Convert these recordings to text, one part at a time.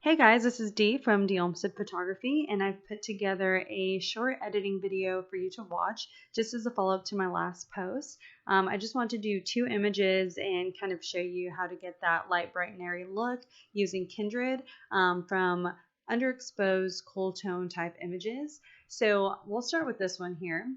Hey guys, this is Dee from Olmstead Photography, and I've put together a short editing video for you to watch just as a follow-up to my last post. I just want to do two images and kind of show you how to get that light, bright, and airy look using Kindred from underexposed cool tone type images. So we'll start with this one here.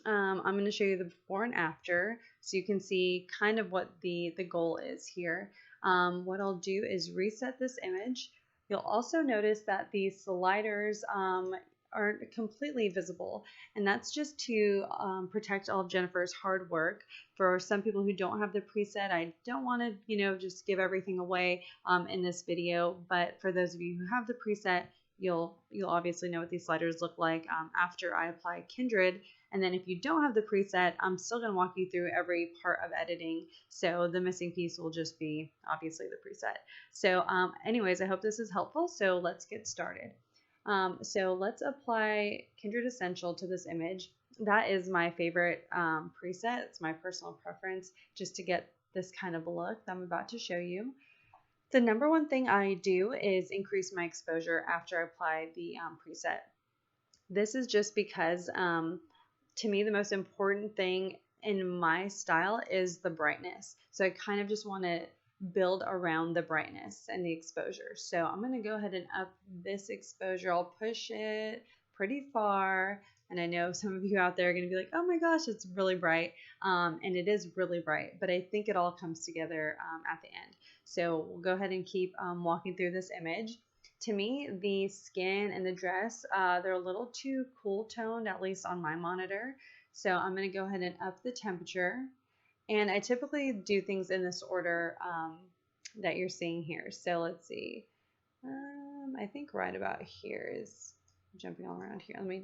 I'm going to show you the before and after so you can see kind of what the goal is here. What I'll do is reset this image. You'll also notice that these sliders aren't completely visible, and that's just to protect all of Jennifer's hard work. For some people who don't have the preset, I don't want to, just give everything away in this video, but for those of you who have the preset, you'll obviously know what these sliders look like after I apply Kindred. And then if you don't have the preset, I'm still going to walk you through every part of editing. So the missing piece will just be obviously the preset. So anyways, I hope this is helpful. So let's get started. So let's apply Kindred Essential to this image. That is my favorite preset. It's my personal preference just to get this kind of look that I'm about to show you. The number one thing I do is increase my exposure after I apply the preset. This is just because to me, the most important thing in my style is the brightness. So I kind of just want to build around the brightness and the exposure. So I'm going to go ahead and up this exposure. I'll push it pretty far. And I know some of you out there are going to be like, oh my gosh, it's really bright. And it is really bright, but I think it all comes together at the end. So we'll go ahead and keep walking through this image. To me, the skin and the dress, they're a little too cool toned, at least on my monitor. So I'm going to go ahead and up the temperature. And I typically do things in this order that you're seeing here. So let's see. I think right about here is jumping all around here. Let me,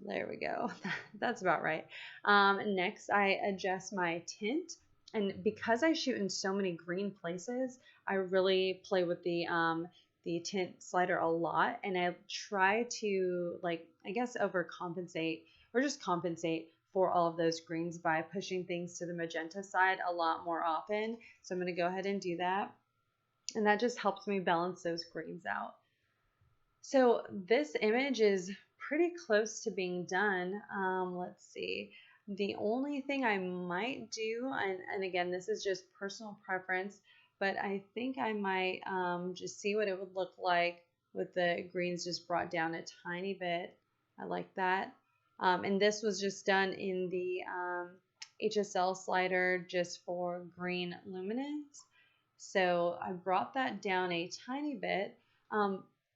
there we go. That's about right. Next, I adjust my tint. And because I shoot in so many green places, I really play with the tint slider a lot. And I try to, I guess, overcompensate or just compensate for all of those greens by pushing things to the magenta side a lot more often. So I'm going to go ahead and do that. And that just helps me balance those greens out. So this image is pretty close to being done. Let's see. The only thing I might do, and again, this is just personal preference, but I think I might just see what it would look like with the greens just brought down a tiny bit. I like that. And this was just done in the HSL slider just for green luminance. So I brought that down a tiny bit.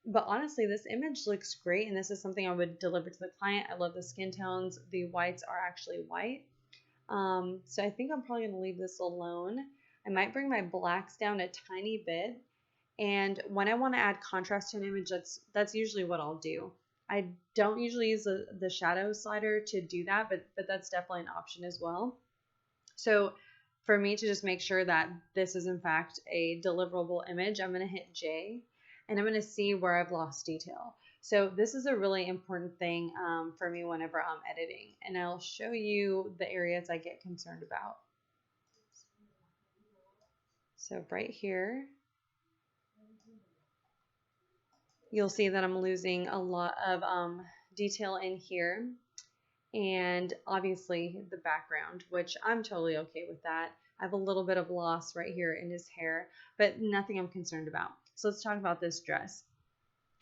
But honestly, this image looks great, and this is something I would deliver to the client. I love the skin tones. The whites are actually white. So I think I'm probably going to leave this alone. I might bring my blacks down a tiny bit. And when I want to add contrast to an image, that's usually what I'll do. I don't usually use the shadow slider to do that, but that's definitely an option as well. So for me to just make sure that this is in fact a deliverable image, I'm going to hit J. And I'm going to see where I've lost detail. So this is a really important thing for me whenever I'm editing. And I'll show you the areas I get concerned about. So right here, you'll see that I'm losing a lot of detail in here. And obviously the background, which I'm totally okay with that. I have a little bit of loss right here in his hair, but nothing I'm concerned about. So let's talk about this dress.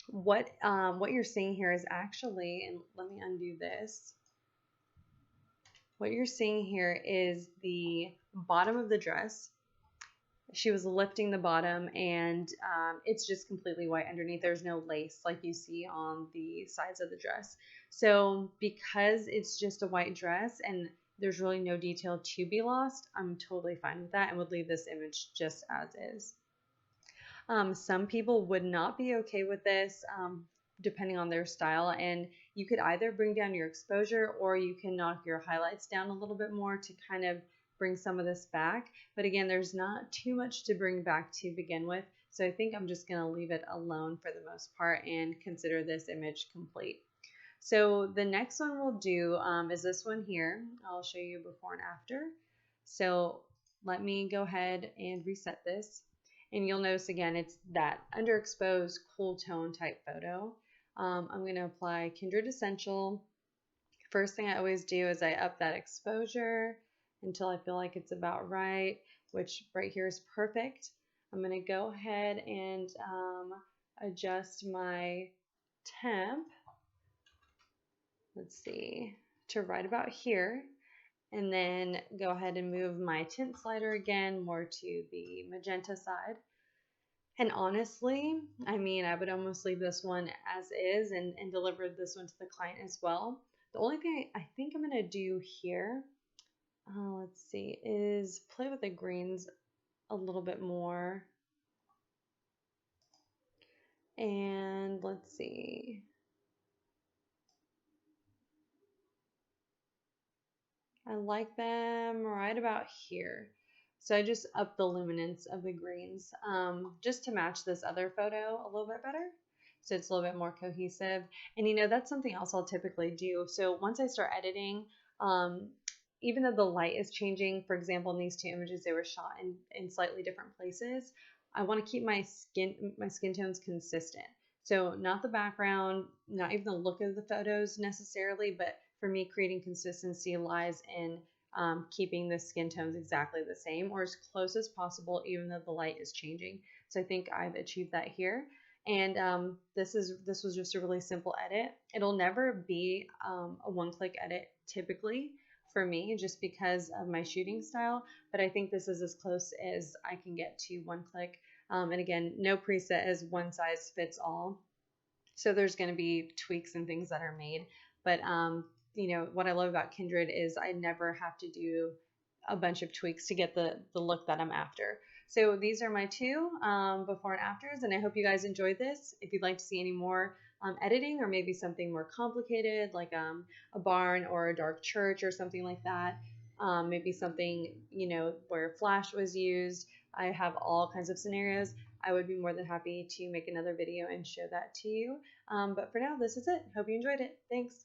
What you're seeing here is actually, and let me undo this. What you're seeing here is the bottom of the dress. She was lifting the bottom, and it's just completely white underneath. There's no lace like you see on the sides of the dress. So because it's just a white dress and there's really no detail to be lost, I'm totally fine with that and would leave this image just as is. Some people would not be okay with this depending on their style, and you could either bring down your exposure or you can knock your highlights down a little bit more to kind of bring some of this back. But again, there's not too much to bring back to begin with, so I think I'm just going to leave it alone for the most part and consider this image complete. So the next one we'll do is this one here. I'll show you before and after. So let me go ahead and reset this. And you'll notice again, it's that underexposed cool tone type photo. I'm going to apply Kindred Essential. First thing I always do is I up that exposure until I feel like it's about right, which right here is perfect. I'm going to go ahead and adjust my temp, let's see, to right about here, and then go ahead and move my tint slider again more to the magenta side. And honestly, I mean, I would almost leave this one as is and deliver this one to the client as well. The only thing I think I'm going to do here, let's see, is play with the greens a little bit more. And let's see. I like them right about here. So I just up the luminance of the greens just to match this other photo a little bit better. So it's a little bit more cohesive. And you know, that's something else I'll typically do. So once I start editing, even though the light is changing, for example, in these two images, they were shot in slightly different places. I want to keep my skin tones consistent. So not the background, not even the look of the photos necessarily, but for me, creating consistency lies in keeping the skin tones exactly the same or as close as possible, even though the light is changing. So I think I've achieved that here. And this was just a really simple edit. It'll never be a one-click edit typically for me, just because of my shooting style. But I think this is as close as I can get to one click. And again, no preset is one size fits all. So there's going to be tweaks and things that are made. But you know, what I love about Kindred is I never have to do a bunch of tweaks to get the look that I'm after. So these are my two before and afters, and I hope you guys enjoyed this. If you'd like to see any more editing or maybe something more complicated like a barn or a dark church or something like that, maybe something, you know, where flash was used, I have all kinds of scenarios. I would be more than happy to make another video and show that to you. But for now, this is it. Hope you enjoyed it. Thanks.